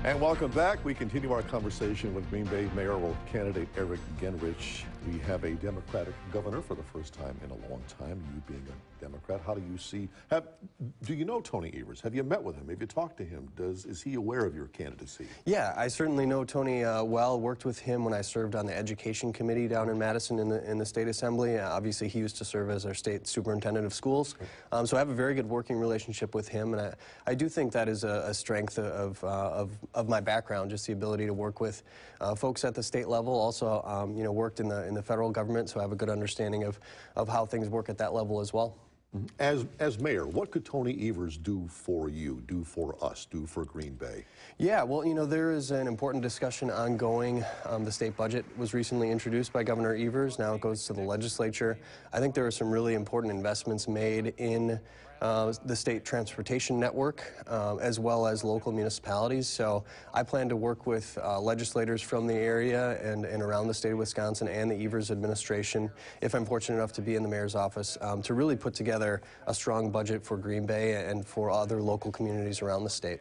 And welcome back. We continue our conversation with Green Bay mayoral candidate Eric Genrich. We have a Democratic governor for the first time in a long time. You being a Democrat, how do you see? Do you know Tony Evers? Have you met with him? Have you talked to him? Is he aware of your candidacy? Yeah, I certainly know Tony well. Worked with him when I served on the Education Committee down in Madison in the State Assembly. Obviously, he used to serve as our state superintendent of schools. So I have a very good working relationship with him, and I do think that is a strength of my background, just the ability to work with folks at the state level. Also, worked in the federal government, so I have a good understanding of how things work at that level as well. As mayor, what could Tony Evers do for you, do for us, do for Green Bay? Yeah, well, there is an important discussion ongoing. The state budget was recently introduced by Governor Evers. Now it goes to the legislature. I think there are some really important investments made in the state transportation network, as well as local municipalities. So I plan to work with legislators from the area and around the state of Wisconsin and the Evers administration, if I'm fortunate enough to be in the mayor's office, to really put together a strong budget for Green Bay and for other local communities around the state.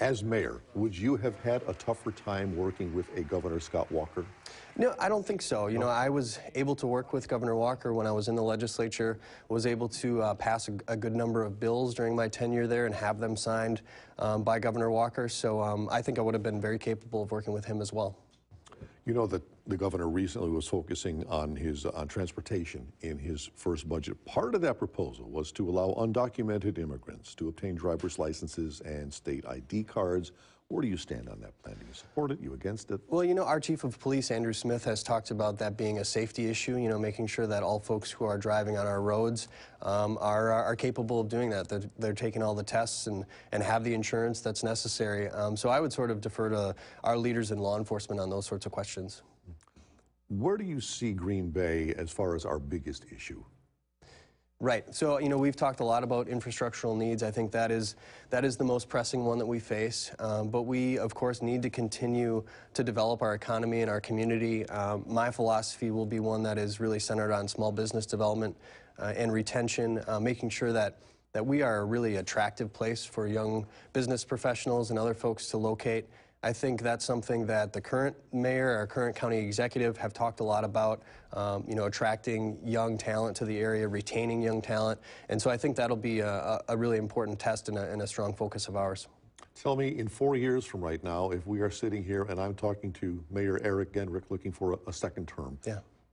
As mayor, would you have had a tougher time working with a Governor Scott Walker? No, I don't think so. I was able to work with Governor Walker when I was in the legislature, was able to pass a good number of bills during my tenure there and have them signed by Governor Walker. So I think I would have been very capable of working with him as well. You know that the governor recently was focusing on transportation in his first budget. Part of that proposal was to allow undocumented immigrants to obtain driver's licenses and state ID cards. Where do you stand on that plan? Do you support it? You against it? Well, our chief of police, Andrew Schmitt, has talked about that being a safety issue, making sure that all folks who are driving on our roads are capable of doing that. They're taking all the tests and have the insurance that's necessary. So I would sort of defer to our leaders in law enforcement on those sorts of questions. Where do you see Green Bay as far as our biggest issue? Right. So, we've talked a lot about infrastructural needs. I think that is the most pressing one that we face. But we, of course, need to continue to develop our economy and our community. My philosophy will be one that is really centered on small business development and retention, making sure that we are a really attractive place for young business professionals and other folks to locate. I think that's something that the current mayor, our current county executive have talked a lot about, attracting young talent to the area, retaining young talent. And so I think that'll be a really important test and a strong focus of ours. Tell me, in 4 years from right now, if we are sitting here and I'm talking to Mayor Eric Genrich looking for a second term,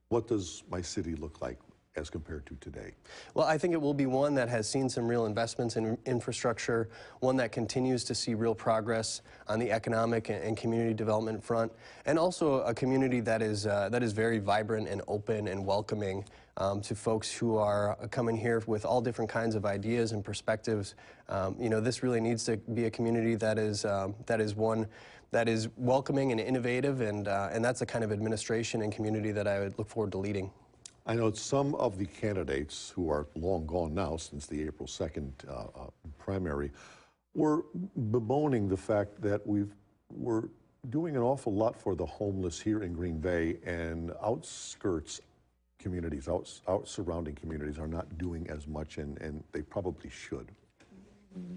what does my city look like as compared to today? Well, I think it will be one that has seen some real investments in infrastructure, one that continues to see real progress on the economic and community development front, and also a community that is very vibrant and open and welcoming to folks who are coming here with all different kinds of ideas and perspectives. This really needs to be a community that is one that is welcoming and innovative, and that's the kind of administration and community that I would look forward to leading. I know some of the candidates who are long gone now since the April 2nd primary were bemoaning the fact that we're doing an awful lot for the homeless here in Green Bay, and outskirts communities, surrounding communities are not doing as much, and they probably should.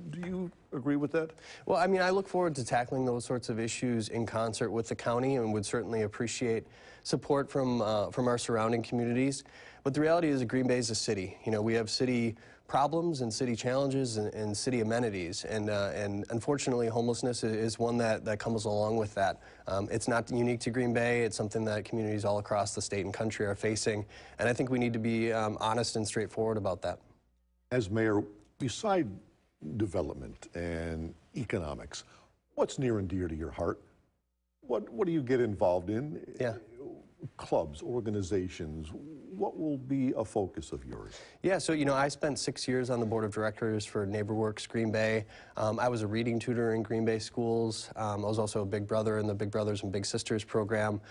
Do you agree with that? Well, I look forward to tackling those sorts of issues in concert with the county, and would certainly appreciate support from our surrounding communities. But the reality is that Green Bay is a city. We have city problems and city challenges and city amenities, and unfortunately homelessness is one that comes along with that. It's not unique to Green Bay. It's something that communities all across the state and country are facing, and I think we need to be honest and straightforward about that. As mayor, beside development and economics, what's near and dear to your heart? What do you get involved in? Clubs, organizations, what will be a focus of yours? Yeah, so I spent 6 years on the board of directors for NeighborWorks Green Bay. I was a reading tutor in Green Bay schools. I was also a Big Brother in the Big Brothers and Big Sisters program.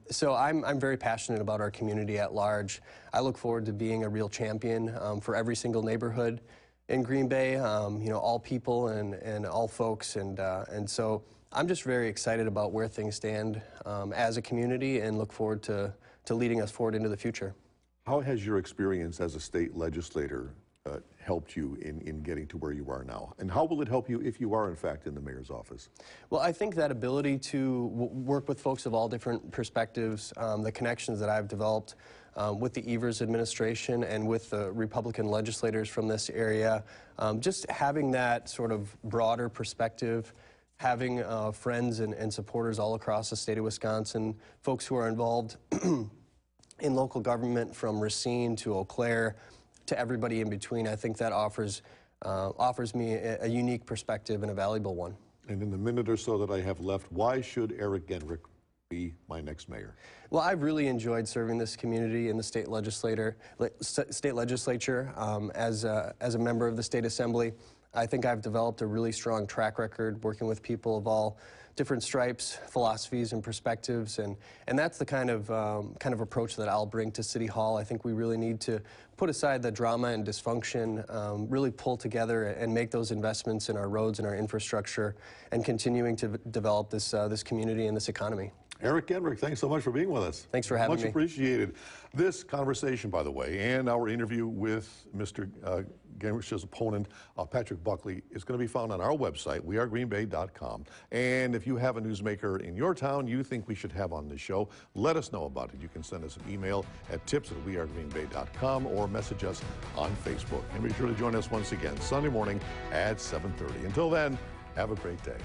So I'm very passionate about our community at large. I look forward to being a real champion for every single neighborhood in Green Bay, all people and all folks, and so I'm just very excited about where things stand as a community, and look forward to leading us forward into the future. How has your experience as a state legislator helped you in getting to where you are now? And how will it help you if you are, in fact, in the mayor's office? Well, I think that ability to work with folks of all different perspectives, the connections that I've developed with the Evers administration and with the Republican legislators from this area, just having that sort of broader perspective, having friends and supporters all across the state of Wisconsin, folks who are involved in local government from Racine to Eau Claire to everybody in between, I think that offers me a unique perspective and a valuable one. And in the minute or so that I have left, why should Eric Genrich be my next mayor? Well, I've really enjoyed serving this community in the state legislature as a member of the state assembly. I think I've developed a really strong track record working with people of all different stripes, philosophies, and perspectives, and that's the kind of approach that I'll bring to City Hall. I think we really need to put aside the drama and dysfunction, really pull together and make those investments in our roads and our infrastructure, and continuing to develop this community and this economy. Eric Genrich, thanks so much for being with us. Thanks for having me. Much appreciated. This conversation, by the way, and our interview with Mr. Genrich's opponent, Patrick Buckley, is going to be found on our website, wearegreenbay.com. And if you have a newsmaker in your town you think we should have on the show, let us know about it. You can send us an email at tips@wearegreenbay.com or message us on Facebook. And be sure to join us once again Sunday morning at 7:30. Until then, have a great day.